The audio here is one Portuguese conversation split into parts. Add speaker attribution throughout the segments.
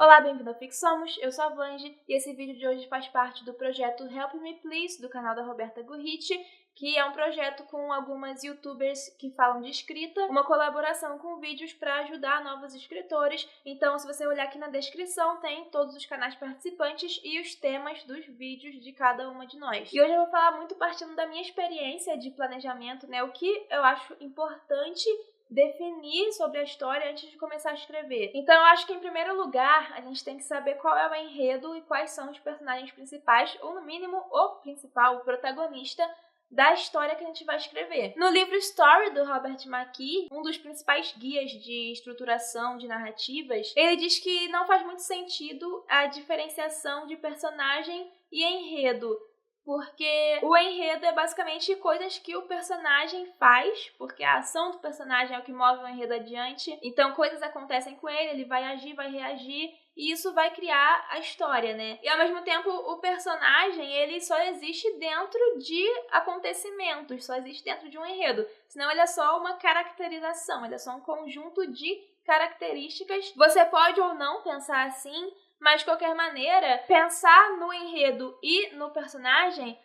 Speaker 1: Olá, bem-vindo ao Fixomos, eu sou a Vange e esse vídeo de hoje faz parte do projeto Help Me Please, do canal da Roberta Gurriti, que é um projeto com algumas youtubers que falam de escrita, uma colaboração com vídeos para ajudar novos escritores. Então, se você olhar aqui na descrição, tem todos os canais participantes e os temas dos vídeos de cada uma de nós. E hoje eu vou falar muito partindo da minha experiência de planejamento, né? O que eu acho importante definir sobre a história antes de começar a escrever. Então eu acho que, em primeiro lugar, a gente tem que saber qual é o enredo e quais são os personagens principais, ou no mínimo o principal, o protagonista da história que a gente vai escrever. No livro Story, do Robert McKee, um dos principais guias de estruturação de narrativas, ele diz que não faz muito sentido a diferenciação de personagem e enredo, porque o enredo é basicamente coisas que o personagem faz, porque a ação do personagem é o que move o enredo adiante. Então coisas acontecem com ele vai agir, vai reagir, e isso vai criar a história, né? E ao mesmo tempo o personagem, ele só existe dentro de acontecimentos, só existe dentro de um enredo. Senão ele é só uma caracterização, ele é só um conjunto de características. Você pode ou não pensar assim, mas, de qualquer maneira, pensar no enredo e no personagem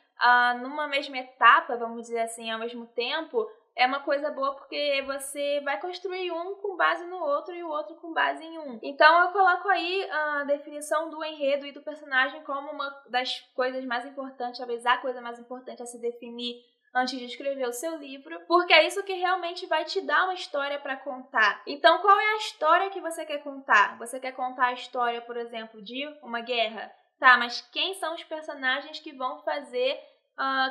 Speaker 1: numa mesma etapa, vamos dizer assim, ao mesmo tempo, é uma coisa boa porque você vai construir um com base no outro e o outro com base em um. Então eu coloco aí a definição do enredo e do personagem como uma das coisas mais importantes, talvez a coisa mais importante a se definir antes de escrever o seu livro, porque é isso que realmente vai te dar uma história para contar. Então, qual é a história que você quer contar? Você quer contar a história, por exemplo, de uma guerra? Tá, mas quem são os personagens que vão fazer,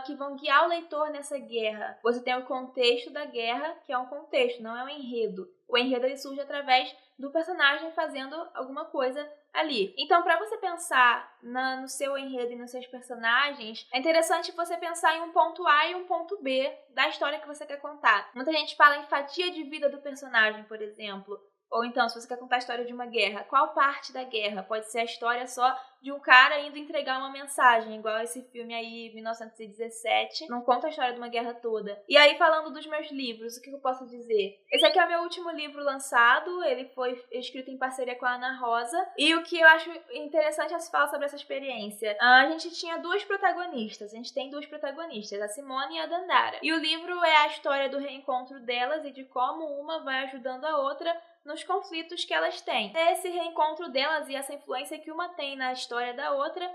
Speaker 1: que vão guiar o leitor nessa guerra? Você tem o contexto da guerra, que é um contexto, não é um enredo. O enredo ele surge através do personagem fazendo alguma coisa ali. Então, para você pensar no seu enredo e nos seus personagens, é interessante você pensar em um ponto A e um ponto B da história que você quer contar. Muita gente fala em fatia de vida do personagem, por exemplo. Ou então, se você quer contar a história de uma guerra, qual parte da guerra? Pode ser a história só de um cara indo entregar uma mensagem, igual esse filme aí, 1917, não conta a história de uma guerra toda. E aí, falando dos meus livros, o que eu posso dizer? Esse aqui é o meu último livro lançado, ele foi escrito em parceria com a Ana Rosa, e o que eu acho interessante é se falar sobre essa experiência. A gente tinha duas protagonistas, a gente tem duas protagonistas, a Simone e a Dandara. E o livro é a história do reencontro delas e de como uma vai ajudando a outra nos conflitos que elas têm. É esse reencontro delas e essa influência que uma tem na história da outra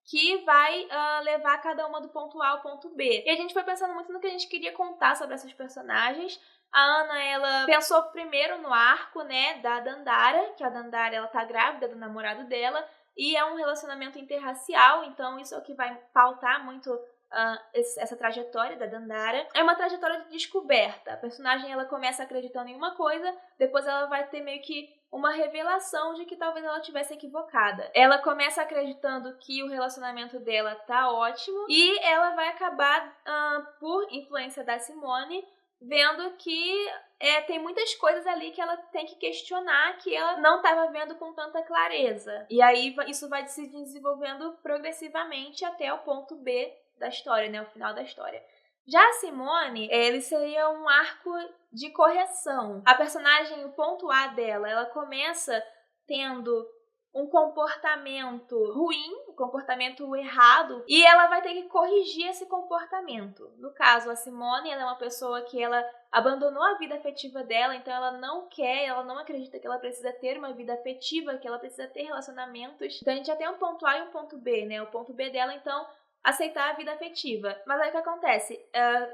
Speaker 1: que vai levar cada uma do ponto A ao ponto B. E a gente foi pensando muito no que a gente queria contar sobre essas personagens. A Ana, ela pensou primeiro no arco, né, da Dandara, que a Dandara, ela tá grávida do namorado dela, e é um relacionamento interracial, então isso é o que vai pautar muito essa trajetória da Dandara. É uma trajetória de descoberta. A personagem, ela começa acreditando em uma coisa, depois ela vai ter meio que uma revelação de que talvez ela tivesse equivocada. Ela começa acreditando que o relacionamento dela tá ótimo, e ela vai acabar, por influência da Simone, vendo que tem muitas coisas ali que ela tem que questionar, que ela não estava vendo com tanta clareza. E aí isso vai se desenvolvendo progressivamente até o ponto B da história, né? O final da história. Já a Simone, ele seria um arco de correção. A personagem, o ponto A dela, ela começa tendo um comportamento ruim, um comportamento errado, e ela vai ter que corrigir esse comportamento. No caso, a Simone, ela é uma pessoa que ela abandonou a vida afetiva dela, então ela não acredita que ela precisa ter uma vida afetiva, que ela precisa ter relacionamentos. Então a gente já tem um ponto A e um ponto B, né? O ponto B dela, então, aceitar a vida afetiva. Mas aí o que acontece?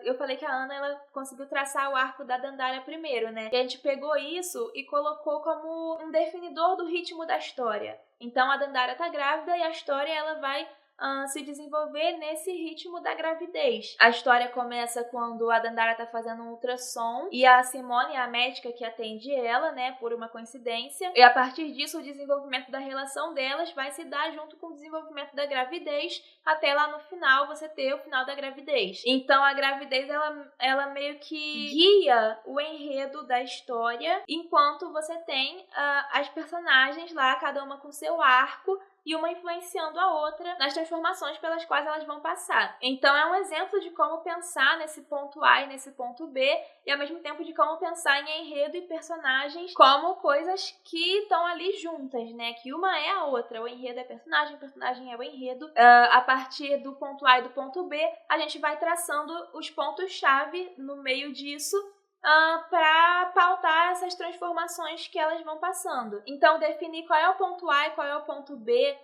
Speaker 1: Eu falei que a Ana, ela conseguiu traçar o arco da Dandara primeiro, né? E a gente pegou isso e colocou como um definidor do ritmo da história. Então a Dandara tá grávida e a história, ela vai se desenvolver nesse ritmo da gravidez. A história começa quando a Dandara tá fazendo um ultrassom e a Simone é a médica que atende ela, né, por uma coincidência. E a partir disso, o desenvolvimento da relação delas vai se dar junto com o desenvolvimento da gravidez, até lá no final você ter o final da gravidez. Então a gravidez, ela meio que guia o enredo da história, enquanto você tem as personagens lá, cada uma com seu arco, e uma influenciando a outra nas transformações pelas quais elas vão passar. Então é um exemplo de como pensar nesse ponto A e nesse ponto B, e ao mesmo tempo de como pensar em enredo e personagens como coisas que estão ali juntas, né? Que uma é a outra. O enredo é personagem, o personagem é o enredo. A partir do ponto A e do ponto B, a gente vai traçando os pontos-chave no meio disso para pautar essas transformações que elas vão passando. Então, definir qual é o ponto A e qual é o ponto B,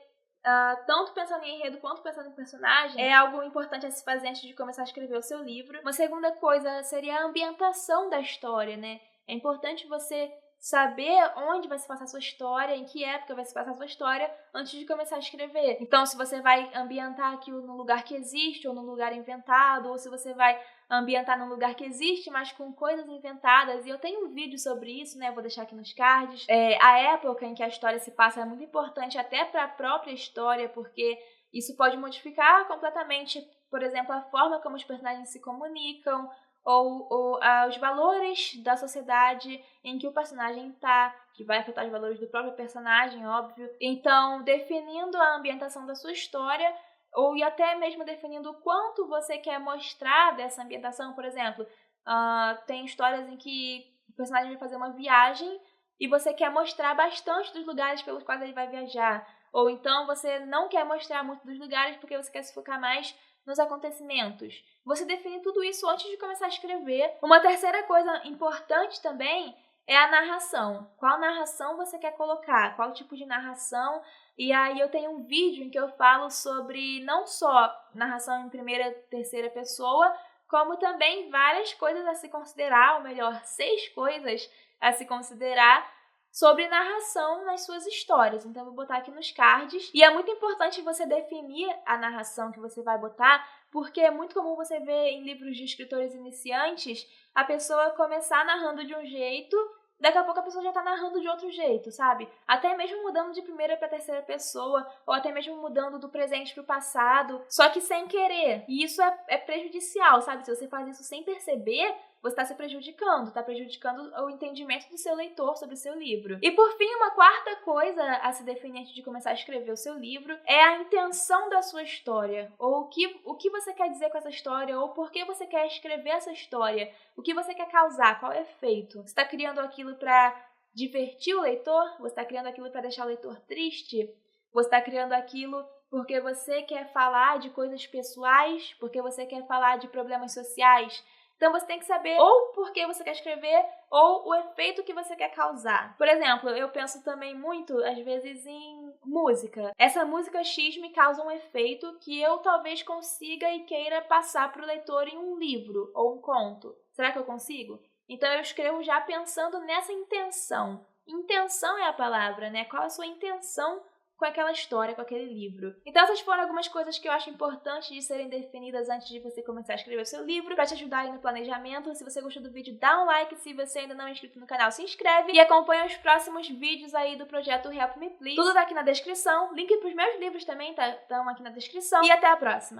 Speaker 1: tanto pensando em enredo quanto pensando em personagem, é algo importante a se fazer antes de começar a escrever o seu livro. Uma segunda coisa seria a ambientação da história, né? É importante você saber onde vai se passar a sua história, em que época vai se passar a sua história, antes de começar a escrever. Então, se você vai ambientar aquilo num lugar que existe, ou num lugar inventado, ou se você vai ambientar num lugar que existe, mas com coisas inventadas. E eu tenho um vídeo sobre isso, né? Vou deixar aqui nos cards. A época em que a história se passa é muito importante até para a própria história, porque isso pode modificar completamente, por exemplo, a forma como os personagens se comunicam, ou os valores da sociedade em que o personagem tá, que vai afetar os valores do próprio personagem, óbvio. Então, definindo a ambientação da sua história, ou até mesmo definindo o quanto você quer mostrar dessa ambientação. Por exemplo, tem histórias em que o personagem vai fazer uma viagem e você quer mostrar bastante dos lugares pelos quais ele vai viajar. Ou então você não quer mostrar muito dos lugares porque você quer se focar mais nos acontecimentos. Você define tudo isso antes de começar a escrever. Uma terceira coisa importante também é a narração. Qual narração você quer colocar? Qual tipo de narração? E aí eu tenho um vídeo em que eu falo sobre não só narração em primeira, terceira pessoa, como também várias coisas a se considerar, ou melhor, 6 coisas a se considerar sobre narração nas suas histórias. Então eu vou botar aqui nos cards. E é muito importante você definir a narração que você vai botar, porque é muito comum você ver em livros de escritores iniciantes a pessoa começar narrando de um jeito, daqui a pouco a pessoa já tá narrando de outro jeito, sabe? Até mesmo mudando de primeira para terceira pessoa, ou até mesmo mudando do presente pro passado, só que sem querer. E isso é prejudicial, sabe? Se você faz isso sem perceber, você está se prejudicando, está prejudicando o entendimento do seu leitor sobre o seu livro. E por fim, uma quarta coisa a se definir antes de começar a escrever o seu livro é a intenção da sua história, ou o que você quer dizer com essa história, ou por que você quer escrever essa história, o que você quer causar, qual é o efeito. Você está criando aquilo para divertir o leitor? Você está criando aquilo para deixar o leitor triste? Você está criando aquilo porque você quer falar de coisas pessoais, porque você quer falar de problemas sociais? Então você tem que saber ou por que você quer escrever ou o efeito que você quer causar. Por exemplo, eu penso também muito, às vezes, em música. Essa música X me causa um efeito que eu talvez consiga e queira passar para o leitor em um livro ou um conto. Será que eu consigo? Então eu escrevo já pensando nessa intenção. Intenção é a palavra, né? Qual a sua intenção com aquela história, com aquele livro. Então essas foram algumas coisas que eu acho importantes de serem definidas antes de você começar a escrever o seu livro, para te ajudar aí no planejamento. Se você gostou do vídeo, dá um like. Se você ainda não é inscrito no canal, se inscreve e acompanha os próximos vídeos aí do projeto Help Me Please. Tudo tá aqui na descrição. Link pros meus livros também estão aqui na descrição. E até a próxima!